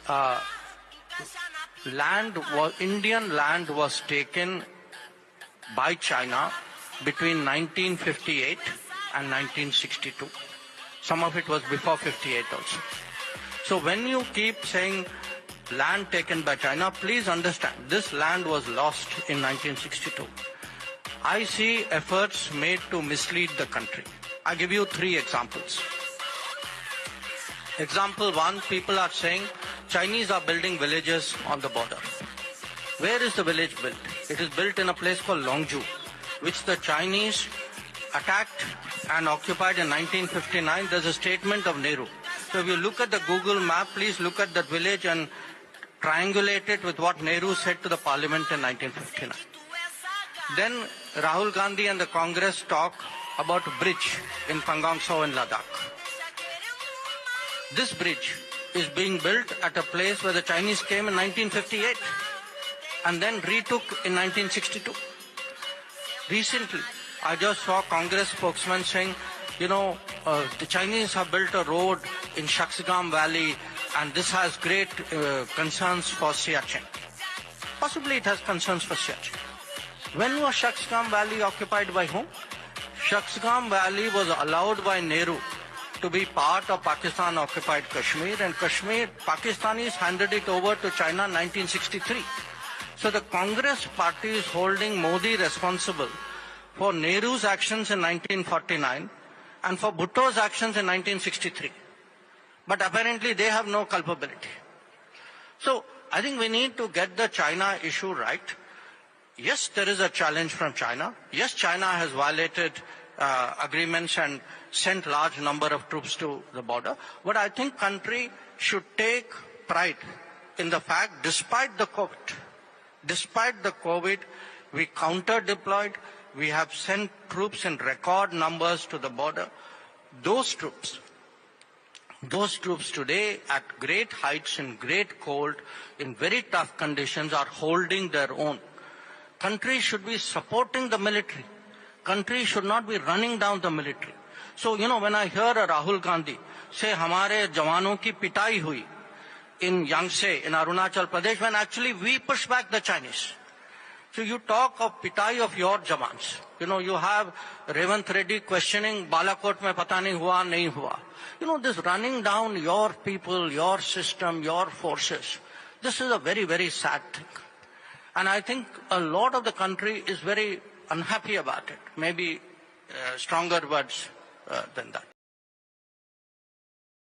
uh, Indian land was taken by China between 1958 and 1962. Some of it was before 58 also. So when you keep saying land taken by China, please understand this land was lost in 1962. I see efforts made to mislead the country. I give you 3 examples. Example 1, people are saying Chinese are building villages on the border. Where is the village built? It is built in a place called Longju, which the Chinese attacked and occupied in 1959. There's a statement of Nehru. So if you look at the Google map, please look at that village and triangulate it with what Nehru said to the parliament in 1959. Then Rahul Gandhi and the Congress talk about a bridge in Pangong Tso in Ladakh. This bridge is being built at a place where the Chinese came in 1958 and then retook in 1962. Recently, I just saw Congress spokesman saying, the Chinese have built a road in Shaksgam Valley and this has great concerns for Siachen. Possibly it has concerns for Siachen. When was Shaksgam Valley occupied by whom? Shaksgam Valley was allowed by Nehru to be part of Pakistan-occupied Kashmir, and Pakistanis handed it over to China in 1963. So the Congress party is holding Modi responsible for Nehru's actions in 1949 and for Bhutto's actions in 1963. But apparently they have no culpability. So I think we need to get the China issue right. Yes, there is a challenge from China. Yes, China has violated agreements and sent large number of troops to the border. But I think country should take pride in the fact, despite the COVID, we counter-deployed, we have sent troops in record numbers to the border. Those troops today at great heights, in great cold, in very tough conditions are holding their own. Country should be supporting the military. Country should not be running down the military. So, when I hear a Rahul Gandhi say, "Hamare jawanon ki pitai hui in Yangtze, in Arunachal Pradesh," when actually we push back the Chinese. So you talk of pitai of your jawans. You have Revant Reddy questioning Balakot mein pata nahi hua, nahi hua. This running down your people, your system, your forces. This is a very, very sad thing. And I think a lot of the country is very unhappy about it. Maybe stronger words than that.